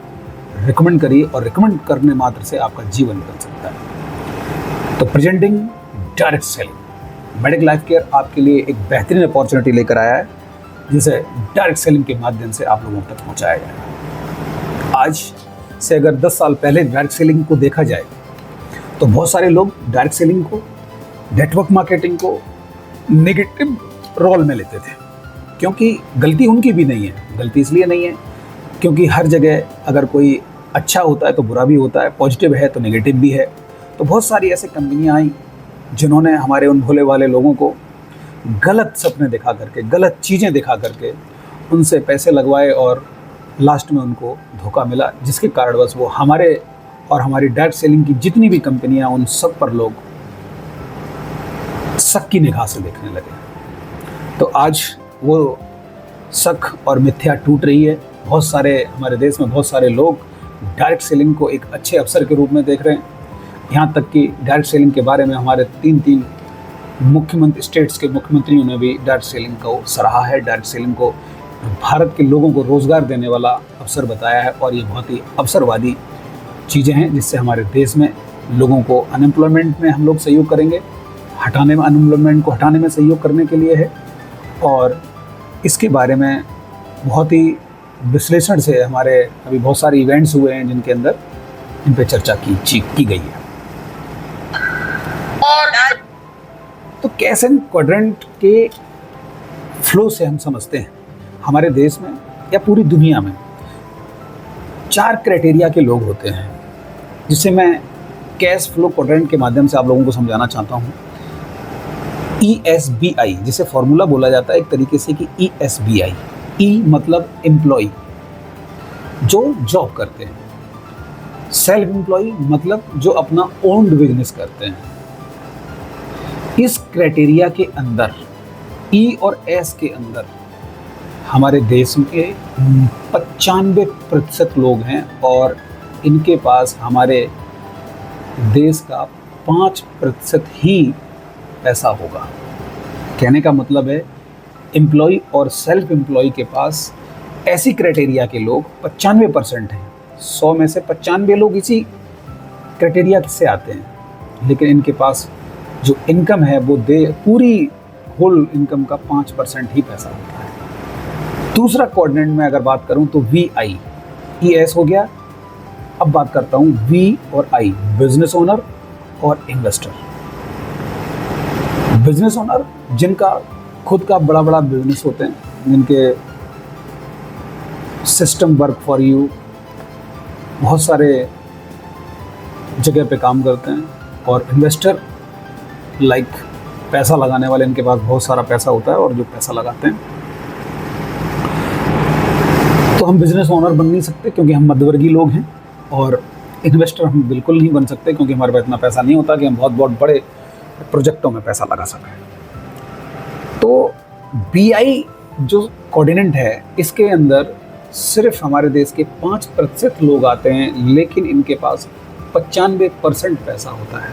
S1: रिकमेंड करिए, और रिकमेंड करने मात्र से आपका जीवन बदल सकता है। तो presenting direct selling, medic life care आपके लिए एक बेहतरीन अपॉर्चुनिटी लेकर आया है, जिसे डायरेक्ट सेलिंग के माध्यम से आप लोगों तक पहुंचाया जाएगा। आज से अगर 10 साल पहले डायरेक्ट सेलिंग को देखा जाए तो बहुत सारे लोग डायरेक्ट सेलिंग को, नेटवर्क मार्केटिंग को नेगेटिव रोल में लेते थे, क्योंकि गलती उनकी भी नहीं है। गलती इसलिए नहीं है क्योंकि हर जगह अगर कोई अच्छा होता है तो बुरा भी होता है, पॉजिटिव है तो नेगेटिव भी है। तो बहुत सारी ऐसी कंपनियां आई जिन्होंने हमारे उन भोले वाले लोगों को गलत सपने दिखा करके, गलत चीज़ें दिखा करके उनसे पैसे लगवाए, और लास्ट में उनको धोखा मिला, जिसके कारण बस वो हमारे और हमारी डायरेक्ट सेलिंग की जितनी भी कंपनियां, उन सब पर लोग शक की निगाह से देखने लगे। तो आज वो शक और मिथ्या टूट रही है। बहुत सारे हमारे देश में बहुत सारे लोग डायरेक्ट सेलिंग को एक अच्छे अवसर के रूप में देख रहे हैं। यहाँ तक कि डायरेक्ट सेलिंग के बारे में हमारे 3 मुख्यमंत्री, स्टेट्स के मुख्यमंत्रियों ने भी डायरेक्ट सेलिंग को सराहा है। डायरेक्ट सेलिंग को भारत के लोगों को रोज़गार देने वाला अवसर बताया है, और ये बहुत ही अवसरवादी चीज़ें हैं, जिससे हमारे देश में लोगों को अनएम्प्लॉयमेंट में हम लोग सहयोग करेंगे, अनएम्प्लॉयमेंट को हटाने में सहयोग करने के लिए है। और इसके बारे में बहुत ही विश्लेषण से हमारे अभी बहुत सारे इवेंट्स हुए हैं जिनके अंदर इन पे चर्चा की गई है। और तो कैसे क्वाड्रेंट के फ्लो से हम समझते हैं हमारे देश में या पूरी दुनिया में 4 क्राइटेरिया के लोग होते हैं, जिसे मैं कैश फ्लो क्वाड्रेंट के माध्यम से आप लोगों को समझाना चाहता हूँ। ESBI, जिसे फॉर्मूला बोला जाता है एक तरीके से कि ESBI, E मतलब एम्प्लॉय, जो जॉब करते हैं, सेल्फ एम्प्लॉय मतलब जो अपना ओन्ड बिजनेस करते हैं। इस क्राइटेरिया के अंदर, E और S के अंदर हमारे देश के 95% लोग हैं, और इनके पास हमारे देश का 5% ही पैसा होगा। कहने का मतलब है, एम्प्लॉय और सेल्फ एम्प्लॉय के पास ऐसी क्राइटेरिया के लोग 95% हैं। 100 में से 95 लोग इसी क्राइटेरिया से आते हैं, लेकिन इनके पास जो इनकम है वो पूरी होल इनकम का 5% ही पैसा होता है। दूसरा क्वाड्रेंट में अगर बात करूं तो VI, ES हो गया। अब बात करता हूं V और I, बिजनेस ओनर और इन्वेस्टर। बिजनेस ओनर जिनका खुद का बड़ा बड़ा बिजनेस होते हैं, जिनके सिस्टम वर्क फॉर यू बहुत सारे जगह पे काम करते हैं, और इन्वेस्टर लाइक पैसा लगाने वाले, इनके पास बहुत सारा पैसा होता है और जो पैसा लगाते हैं। तो हम बिजनेस ओनर बन नहीं सकते क्योंकि हम मध्यवर्गीय लोग हैं, और इन्वेस्टर हम बिल्कुल नहीं बन सकते क्योंकि हमारे पास इतना पैसा नहीं होता कि हम बहुत बहुत बड़े प्रोजेक्टों में पैसा लगा सकें। तो BI जो कोऑर्डिनेट है, इसके अंदर सिर्फ हमारे देश के 5% लोग आते हैं, लेकिन इनके पास 95% पैसा होता है।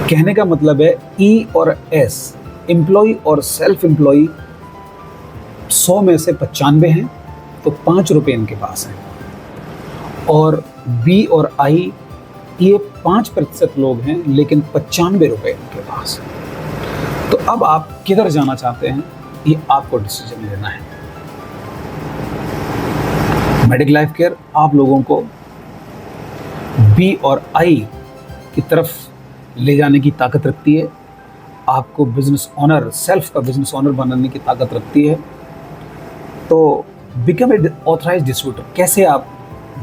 S1: कहने का मतलब है ई और एस, एम्प्लॉय और सेल्फ एम्प्लॉय 100 में से 95 हैं, तो 5 रुपये इनके पास हैं। और बी और आई, ये 5% लोग हैं, लेकिन 95 रुपये इनके पास हैं। तो अब आप किधर जाना चाहते हैं, ये आपको डिसीजन लेना है। मेडिक लाइफ केयर आप लोगों को बी और आई की तरफ ले जाने की ताकत रखती है, आपको बिजनेस ओनर, सेल्फ का बिजनेस ओनर बनाने की ताकत रखती है। तो बिकम ए ऑथराइज्ड डिस्ट्रीब्यूटर, कैसे आप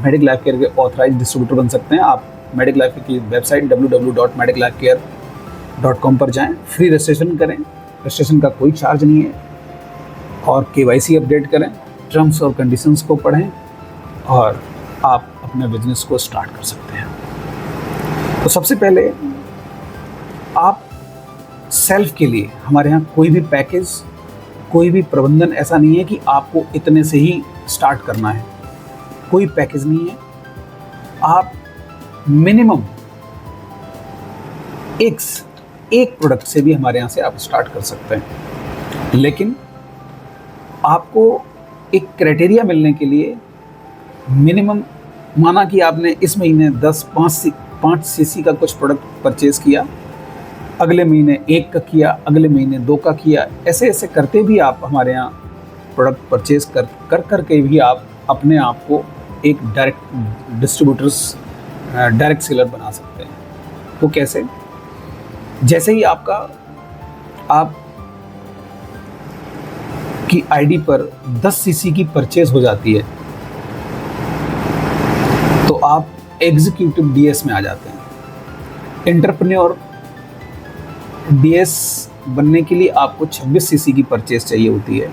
S1: मेडिक लाइफ केयर के ऑथराइज्ड डिस्ट्रीब्यूटर बन सकते हैं? आप मेडिक लाइफ की वेबसाइट www.mediclifecare.com पर जाएं, फ्री रजिस्ट्रेशन करें, रजिस्ट्रेशन का कोई चार्ज नहीं है, और KYC अपडेट करें, टर्म्स और कंडीशंस को पढ़ें, और आप अपने बिजनेस को स्टार्ट कर सकते हैं। तो सबसे पहले आप सेल्फ के लिए हमारे यहाँ कोई भी पैकेज, कोई भी प्रबंधन ऐसा नहीं है कि आपको इतने से ही स्टार्ट करना है। कोई पैकेज नहीं है। आप मिनिमम एक प्रोडक्ट से भी हमारे यहाँ से आप स्टार्ट कर सकते हैं, लेकिन आपको एक क्राइटेरिया मिलने के लिए मिनिमम, माना कि आपने इस महीने 5 सीसी का कुछ प्रोडक्ट परचेज किया, अगले महीने 1 का किया, अगले महीने 2 का किया, ऐसे ऐसे करते भी आप हमारे यहाँ प्रोडक्ट परचेज कर के भी आप अपने आप को एक डायरेक्ट सेलर बना सकते हैं। वो कैसे? जैसे ही आप की आईडी पर 10 सीसी की परचेज हो जाती है, तो आप एग्जीक्यूटिव डीएस में आ जाते हैं। एंटरप्रेन्योर डीएस बनने के लिए आपको 26 सीसी की परचेज चाहिए होती है।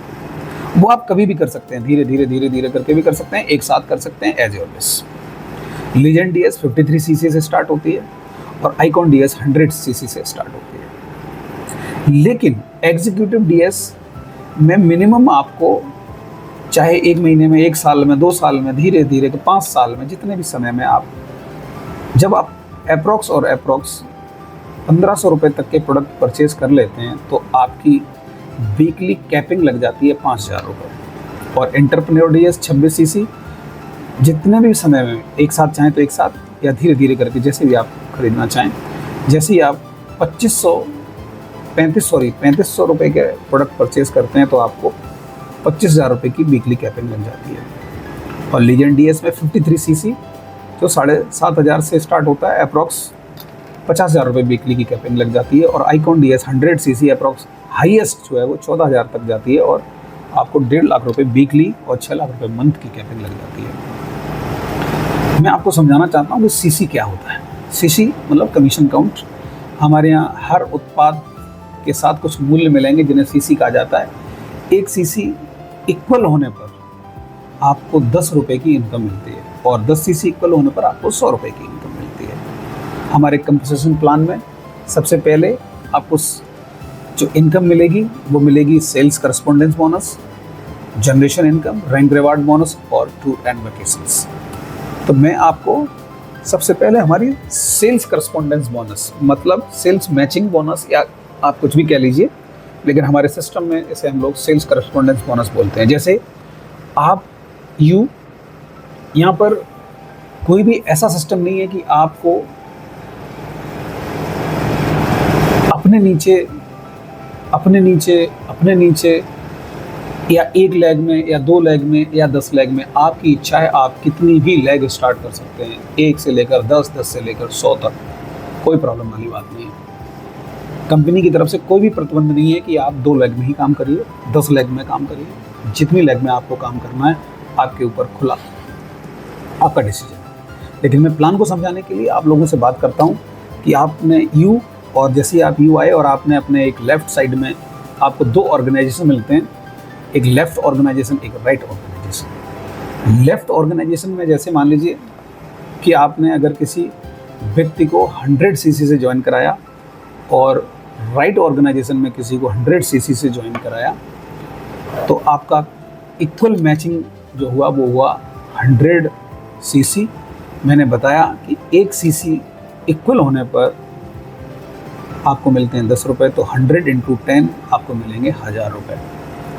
S1: वो आप कभी भी कर सकते हैं, धीरे धीरे करके भी कर सकते हैं, एक साथ कर सकते हैं, as your wish. Legend DS 53 cc से स्टार्ट होती है, और आइकॉन डीएस 100 सीसी से स्टार्ट होती है। लेकिन एग्जीक्यूटिव डीएस में मिनिमम आपको, चाहे 1 महीने में, 1 साल में, 2 साल में, धीरे धीरे 5 साल में, जितने भी समय में जब आप अप्रॉक्स 1500 रुपये तक के प्रोडक्ट परचेज कर लेते हैं, तो आपकी वीकली कैपिंग लग जाती है 5000 रुपये। और एंटरप्रेन्योर डीएस 26 सीसी, जितने भी समय में, एक साथ चाहें तो एक साथ, या धीरे धीरे करके जैसे भी आप खरीदना चाहें, जैसे ही आप 3500 रुपये के प्रोडक्ट परचेज करते हैं, तो आपको 25,000 रुपये की वीकली कैपिंग लग जाती है। और लीजेंड डीएस में 53 सीसी जो 7,500 से स्टार्ट होता है, अप्रॉक्स 50,000 रुपये वीकली की कैपिंग लग जाती है। और icon DS 100 CC approx highest जो है वो 14,000 तक जाती है, और आपको 1.5 लाख रुपये वीकली और 6 लाख रुपये मंथ की कैपिंग लग जाती है। मैं आपको समझाना चाहता हूँ कि सीसी क्या होता है। सीसी मतलब कमीशन काउंट। हमारे यहाँ हर उत्पाद के साथ कुछ मूल्य मिलेंगे जिन्हें सीसी कहा जाता है। एक सीसी इक्वल होने पर आपको 10 रुपये की इनकम मिलती है, और 10 सीसी इक्वल होने पर आपको 100 रुपये की इनकम मिलती है। हमारे कंपनसेशन प्लान में सबसे पहले आपको जो इनकम मिलेगी वो मिलेगी sales correspondence bonus, generation income, rank reward bonus और टूर एंड वेकेशंस। तो मैं आपको सबसे पहले हमारी सेल्स करस्पॉन्डेंस बोनस, मतलब सेल्स मैचिंग बोनस, या आप कुछ भी कह लीजिए, लेकिन हमारे सिस्टम में इसे हम लोग सेल्स करस्पॉन्डेंस बोनस बोलते हैं। जैसे यहाँ पर कोई भी ऐसा सिस्टम नहीं है कि आपको अपने नीचे या 1 लेग में या 2 लेग में या 10 लेग में, आपकी इच्छा है, आप कितनी भी लेग स्टार्ट कर सकते हैं, 1 से लेकर 10, 10 से लेकर 100 तक, कोई प्रॉब्लम वाली बात नहीं है। कंपनी की तरफ से कोई भी प्रतिबंध नहीं है कि आप 2 लेग में ही काम करिए, 10 लेग में काम करिए, जितनी लेग में आपको काम करना है आपके ऊपर खुला, आपका डिसीजन है। लेकिन मैं प्लान को समझाने के लिए आप लोगों से बात करता हूँ कि आपने यू, और जैसे आप यू आए और आपने अपने एक लेफ्ट साइड में आपको 2 ऑर्गेनाइजेशन मिलते हैं, एक लेफ्ट ऑर्गेनाइजेशन, एक राइट ऑर्गेनाइजेशन। लेफ्ट ऑर्गेनाइजेशन में जैसे मान लीजिए कि आपने अगर किसी व्यक्ति को 100 सीसी से ज्वाइन कराया, और राइट ऑर्गेनाइजेशन में किसी को 100 सीसी से ज्वाइन कराया, तो आपका इक्वल मैचिंग जो हुआ वो हुआ 100 सीसी। मैंने बताया कि 1 सीसी इक्वल होने पर आपको मिलते हैं 10 रुपये, तो 100 इंटू 10 आपको मिलेंगे 1000 रुपये।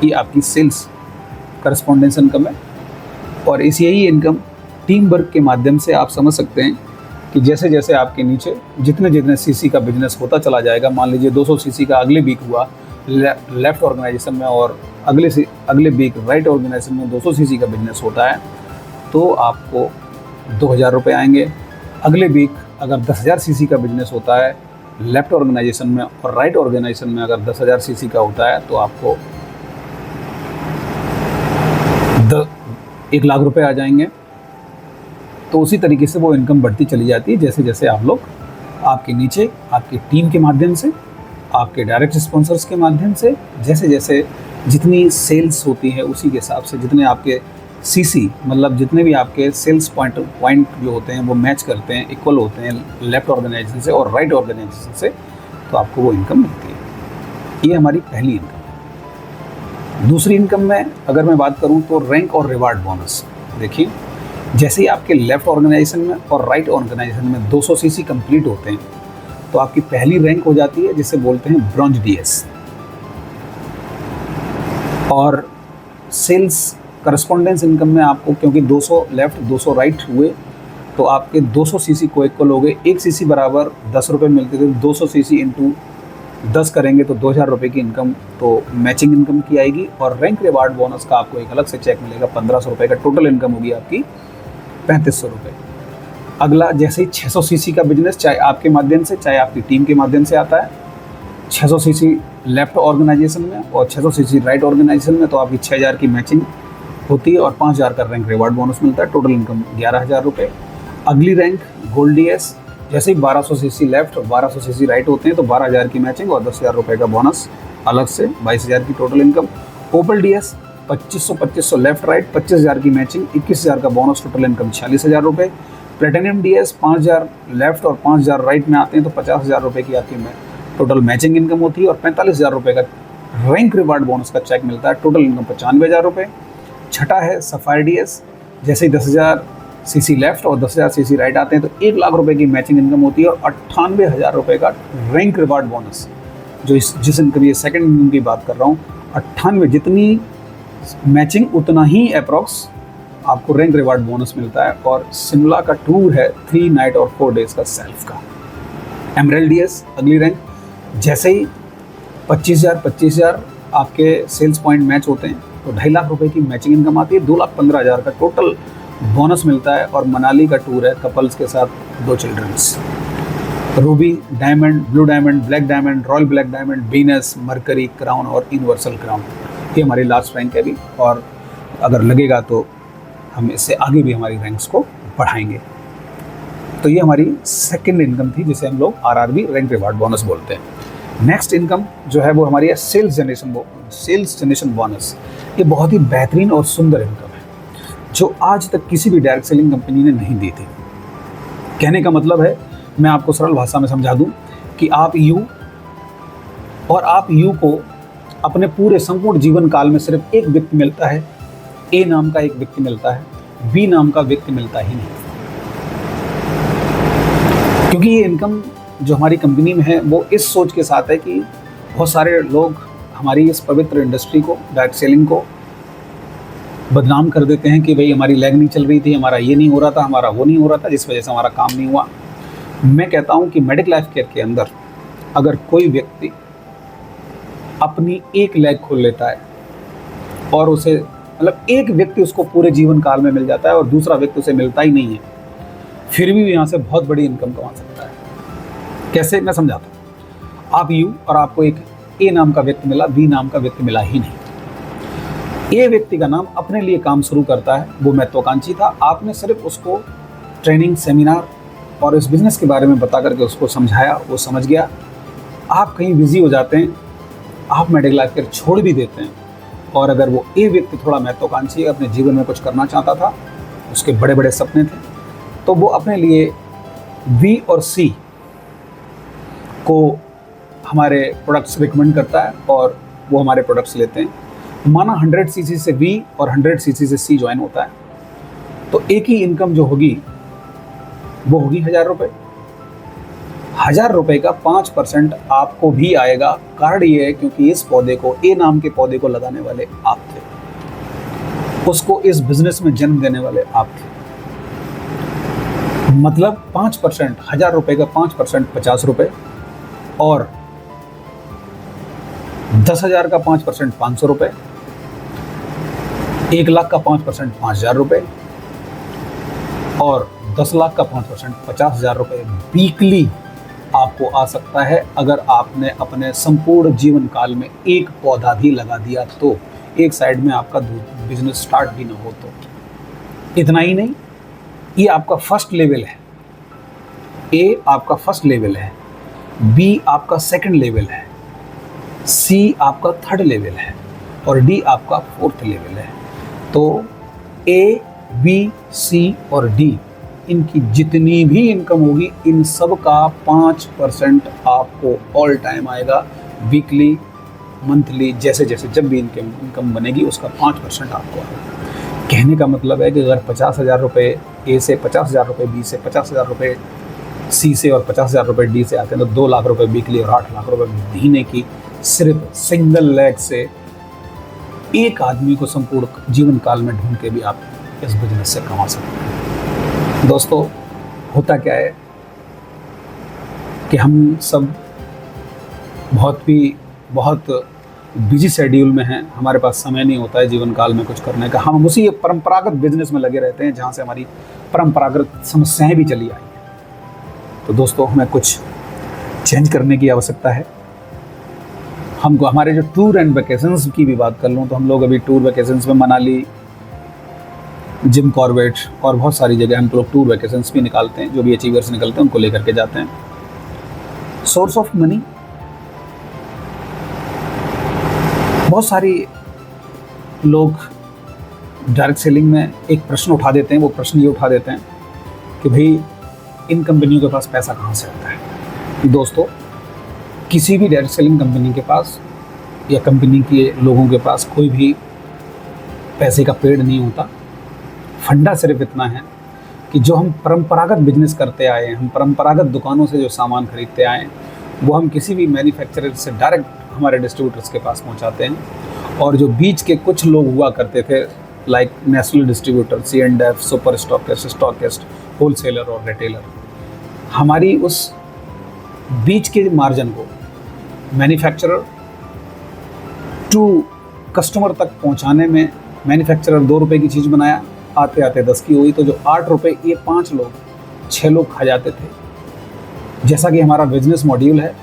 S1: ये आपकी सेल्स करस्पॉन्डेंस इनकम है। और इस यही इनकम टीम वर्क के माध्यम से आप समझ सकते हैं कि जैसे जैसे आपके नीचे जितने जितने सीसी का बिजनेस होता चला जाएगा, मान लीजिए 200 सीसी का अगले वीक हुआ लेफ्ट ऑर्गेनाइजेशन में और अगले वीक राइट ऑर्गेनाइजेशन में 200 सीसी का बिजनेस होता है, तो आपको 2000 रुपये आएंगे। अगले वीक अगर 10,000 सीसी का बिजनेस होता है लेफ्ट ऑर्गेनाइजेशन में और राइट ऑर्गेनाइजेशन में अगर 10,000 सीसी का होता है, तो आपको 1 लाख रुपये आ जाएंगे। तो उसी तरीके से वो इनकम बढ़ती चली जाती है जैसे जैसे आप लोग आपके नीचे आपकी टीम के माध्यम से, आपके डायरेक्ट स्पॉन्सर्स के माध्यम से, जैसे जैसे जितनी सेल्स होती है उसी के हिसाब से जितने आपके सीसी मतलब जितने भी आपके सेल्स पॉइंट जो होते हैं वो मैच करते हैं, इक्वल होते हैं लेफ्ट ऑर्गेनाइजेशन से और राइट ऑर्गेनाइजेशन से, तो आपको वो इनकम मिलती है। ये हमारी पहली इनकम है। दूसरी इनकम में अगर मैं बात करूं तो रैंक और रिवार्ड बोनस। देखिए, जैसे ही आपके लेफ्ट ऑर्गेनाइजेशन में और राइट ऑर्गेनाइजेशन में 200 सीसी कंप्लीट होते हैं, तो आपकी पहली रैंक हो जाती है जिसे बोलते हैं ब्रॉन्ज डीएस। और सेल्स करस्पॉन्डेंस इनकम में आपको क्योंकि 200 लेफ्ट 200 राइट हुए, तो आपके 200 सीसी को इक्वल हो गए। 1 सीसी बराबर 10 रुपये मिलते थे, 200 सीसी इंटू 10 करेंगे तो 2000 रुपये की इनकम तो मैचिंग इनकम की आएगी। और रैंक रिवार्ड बोनस का आपको एक अलग से चेक मिलेगा, 1500 रुपये का टोटल इनकम होगी आपकी 3500 रुपये। अगला, जैसे ही 600 सीसी का बिजनेस चाहे आपके माध्यम से चाहे आपकी टीम के माध्यम से आता है, 600 सीसी लेफ्ट ऑर्गेनाइजेशन में और 600 सीसी राइट ऑर्गेनाइजेशन में, तो आपकी 6000 की मैचिंग होती है और 5000 का रैंक रिवार्ड बोनस मिलता है, टोटल इनकम 11000 रुपये। अगली रैंक गोल्ड डीएस, जैसे ही 1200 सीसी लेफ्ट और 1200 सीसी राइट होते हैं तो 12000 की मैचिंग और 10000 रुपये का बोनस अलग से, 22000 की टोटल इनकम। ओपल डीएस 2500 लेफ्ट राइट, 25000 की मैचिंग, 21000 का बोनस, टोटल इनकम 46000 रुपये। प्लेटिनम डीएस 5000 लेफ्ट और 5000 राइट में आते हैं तो 50000 रुपये की आपकी टोटल मैचिंग इनकम होती है और 45000 रुपये का रैंक रिवार्ड बोनस का चेक मिलता है, टोटल इनकम 95000 रुपये। छठा है सफायर डीएस, जैसे ही 10000 सीसी लेफ्ट और 10000 सीसी राइट आते हैं तो 1 लाख रुपए की मैचिंग इनकम होती है और 98,000 रुपये का रैंक रिवार्ड बोनस। जो जिस इनकम, ये सेकंड इनकम की बात कर रहा हूँ, 98 जितनी मैचिंग उतना ही अप्रॉक्स आपको रैंक रिवार्ड बोनस मिलता है। और शिमला का टूर है 3 नाइट और 4 डेज का सेल्फ का। एमरल्ड डीएस अगली रैंक, जैसे ही 25000 आपके सेल्स पॉइंट मैच होते हैं तो 2.5 लाख रुपए की मैचिंग इनकम आती है, 2,15,000 का टोटल बोनस मिलता है। और मनाली का टूर है कपल्स के साथ 2 childrens. Ruby, diamond, blue diamond, black diamond, royal black diamond, Venus, Mercury, crown और यूनिवर्सल क्राउन, ये हमारी लास्ट रैंक है अभी। और अगर लगेगा तो हम इससे आगे भी हमारी रैंक्स को बढ़ाएंगे। तो ये हमारी सेकंड इनकम थी जिसे हम लोग आरआरबी रैंक रिवार्ड बोनस बोलते हैं। नेक्स्ट इनकम जो है वो हमारी है सेल्स जनरेशन बोनस। ये बहुत ही बेहतरीन और सुंदर इनकम है जो आज तक किसी भी डायरेक्ट सेलिंग कंपनी ने नहीं दी थी। कहने का मतलब है, मैं आपको सरल भाषा में समझा दूं कि आप यू को अपने पूरे संपूर्ण जीवन काल में सिर्फ एक व्यक्ति मिलता है, ए नाम का एक व्यक्ति मिलता है, बी नाम का व्यक्ति मिलता ही नहीं। क्योंकि ये इनकम जो हमारी कंपनी में है वो इस सोच के साथ है कि बहुत सारे लोग हमारी इस पवित्र इंडस्ट्री को, डायरेक्ट सेलिंग को बदनाम कर देते हैं कि भाई हमारी लैग नहीं चल रही थी, हमारा ये नहीं हो रहा था, हमारा वो नहीं हो रहा था, जिस वजह से हमारा काम नहीं हुआ। मैं कहता हूँ कि मेडिक लाइफ केयर के अंदर अगर कोई व्यक्ति अपनी एक लैग खोल लेता है और उसे मतलब एक व्यक्ति उसको पूरे जीवन काल में मिल जाता है और दूसरा व्यक्ति उसे मिलता ही नहीं है, फिर भी यहाँ से बहुत बड़ी इनकम कमा सकता है। कैसे, मैं समझाता हूँ। आप यू और आपको एक ए नाम का व्यक्ति मिला, बी नाम का व्यक्ति मिला ही नहीं। ए व्यक्ति का नाम अपने लिए काम शुरू करता है, वो महत्वाकांक्षी था, आपने सिर्फ उसको ट्रेनिंग, सेमिनार और इस बिजनेस के बारे में बता करके उसको समझाया, वो समझ गया। आप कहीं बिजी हो जाते हैं, आप मेडिकल लाइफ केयर छोड़ भी देते हैं। और अगर वो ए व्यक्ति थोड़ा महत्वाकांक्षी है, अपने जीवन में कुछ करना चाहता था, उसके बड़े बड़े सपने थे, तो वो अपने लिए बी और सी को हमारे प्रोडक्ट्स रिकमेंड करता है और वो हमारे प्रोडक्ट्स लेते हैं। माना 100 सीसी से बी और 100 सीसी से सी ज्वाइन होता है, तो एक ही इनकम जो होगी वो होगी 1000 रुपये। 1000 रुपये का 5% आपको भी आएगा। कारण ये है क्योंकि इस पौधे को, ए नाम के पौधे को लगाने वाले आप थे, उसको इस बिजनेस में जन्म देने वाले आप थे। मतलब 5%, 1000 रुपये का 5% 50 रुपये, और 10,000 का 5% 500 रुपये, 1 लाख का 5% 5,000 रुपये, और 10 लाख का 5% 50,000 रुपये वीकली आपको आ सकता है अगर आपने अपने संपूर्ण जीवन काल में एक पौधा भी लगा दिया तो, एक साइड में आपका बिजनेस स्टार्ट भी ना हो तो। इतना ही नहीं, ये आपका फर्स्ट लेवल है, ए आपका फर्स्ट लेवल है, बी आपका सेकंड लेवल है, सी आपका थर्ड लेवल है, और डी आपका फोर्थ लेवल है। तो ए, बी, सी और डी, इनकी जितनी भी इनकम होगी, इन सब का 5% आपको ऑल टाइम आएगा, वीकली, मंथली, जैसे जैसे जब भी इनकम बनेगी उसका 5% आपको आएगा। कहने का मतलब है कि अगर 50,000 रुपये ए से, 50,000 रुपये बी से, 50,000 रुपये सी से और 50,000 रुपये डी से आते हैं, तो 2 लाख रुपये वीकली और 8 लाख रुपये महीने की सिर्फ सिंगल लेग से एक आदमी को संपूर्ण जीवन काल में ढूंढ के भी आप इस बिजनेस से कमा सकते हैं। दोस्तों, होता क्या है कि हम सब बहुत बिजी शेड्यूल में हैं, हमारे पास समय नहीं होता है जीवन काल में कुछ करने का। हम उसी परंपरागत बिजनेस में लगे रहते हैं जहाँ से हमारी परंपरागत समस्याएं भी चली आई हैं। तो दोस्तों, हमें कुछ चेंज करने की आवश्यकता है। हमको हमारे जो टूर एंड वैकेशंस की भी बात कर लूँ तो हम लोग अभी टूर वैकेशंस में मनाली, जिम कॉर्बेट और बहुत सारी जगह हम लोग टूर वैकेशंस भी निकालते हैं। जो भी अचीवर्स निकलते हैं उनको लेकर के जाते हैं। सोर्स ऑफ मनी, बहुत सारी लोग डायरेक्ट सेलिंग में एक प्रश्न उठा देते हैं। वो प्रश्न ये उठा देते हैं कि भाई इन कंपनियों के पास पैसा कहाँ से आता है। दोस्तों, किसी भी डायरेक्ट सेलिंग कंपनी के पास या कंपनी के लोगों के पास कोई भी पैसे का पेड़ नहीं होता। फंडा सिर्फ इतना है कि जो हम परंपरागत बिजनेस करते आए हैं, हम परंपरागत दुकानों से जो सामान खरीदते आए हैं, वो हम किसी भी मैन्युफैक्चरर से डायरेक्ट हमारे डिस्ट्रीब्यूटर्स के पास पहुंचाते हैं। और जो बीच के कुछ लोग हुआ करते थे, like national distributor, C&F, super stockist, wholesaler और रिटेलर, हमारी उस बीच के मार्जिन को मैन्युफैक्चरर टू कस्टमर तक पहुंचाने में, मैन्युफैक्चरर 2 रुपये की चीज़ बनाया, आते आते 10 की हुई, तो जो 8 रुपये ये 5 लोग 6 लोग खा जाते थे। जैसा कि हमारा बिजनेस मॉड्यूल है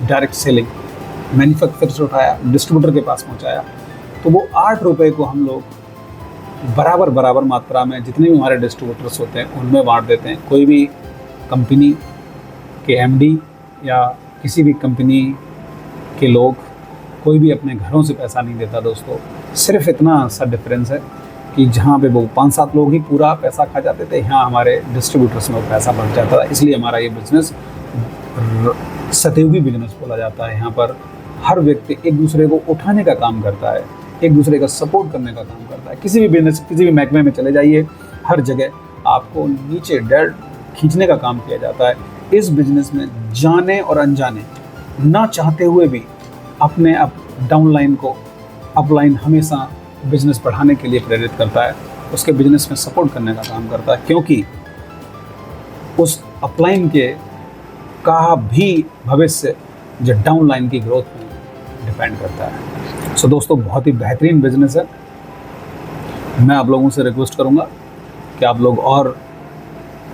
S1: डायरेक्ट सेलिंग, मैन्युफैक्चरर से उठाया, डिस्ट्रीब्यूटर के पास पहुंचाया, तो वो 8 रुपये को हम लोग बराबर मात्रा में जितने भी हमारे डिस्ट्रीब्यूटर्स होते हैं उनमें बांट देते हैं। कोई भी कंपनी के MD या किसी भी कंपनी के लोग, कोई भी अपने घरों से पैसा नहीं देता दोस्तों। सिर्फ इतना सा डिफरेंस है कि जहाँ पे वो 5-7 लोग ही पूरा पैसा खा जाते थे, यहाँ हमारे डिस्ट्रीब्यूटर्स में पैसा बढ़ जाता था। इसलिए हमारा ये बिजनेस सतयुगी बिजनेस बोला जाता है। यहाँ पर हर व्यक्ति एक दूसरे को उठाने का काम करता है, एक दूसरे का सपोर्ट करने का काम करता है। किसी भी बिजनेस, किसी भी महकमे में चले जाइए, हर जगह आपको नीचे डेढ़ खींचने का काम किया जाता है। इस बिजनेस में जाने और अनजाने, ना चाहते हुए भी अपने डाउनलाइन को अपलाइन हमेशा बिजनेस बढ़ाने के लिए प्रेरित करता है, उसके बिजनेस में सपोर्ट करने का काम करता है, क्योंकि उस अपलाइन के का भी भविष्य जो डाउनलाइन की ग्रोथ में डिपेंड करता है। सो दोस्तों, बहुत ही बेहतरीन बिजनेस है। मैं आप लोगों से रिक्वेस्ट करूंगा कि आप लोग और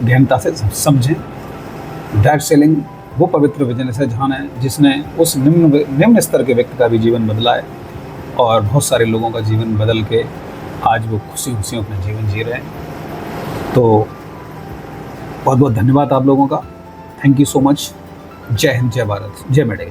S1: गहनता से समझें। डायरेक्ट सेलिंग वो पवित्र बिजनेस है जिसने उस निम्न स्तर के व्यक्ति का भी जीवन बदला है, और बहुत सारे लोगों का जीवन बदल के आज वो खुशियों अपना जीवन जी रहे हैं। तो बहुत बहुत धन्यवाद आप लोगों का। Thank you so much. जय हिंद, जय भारत, जय मेडल।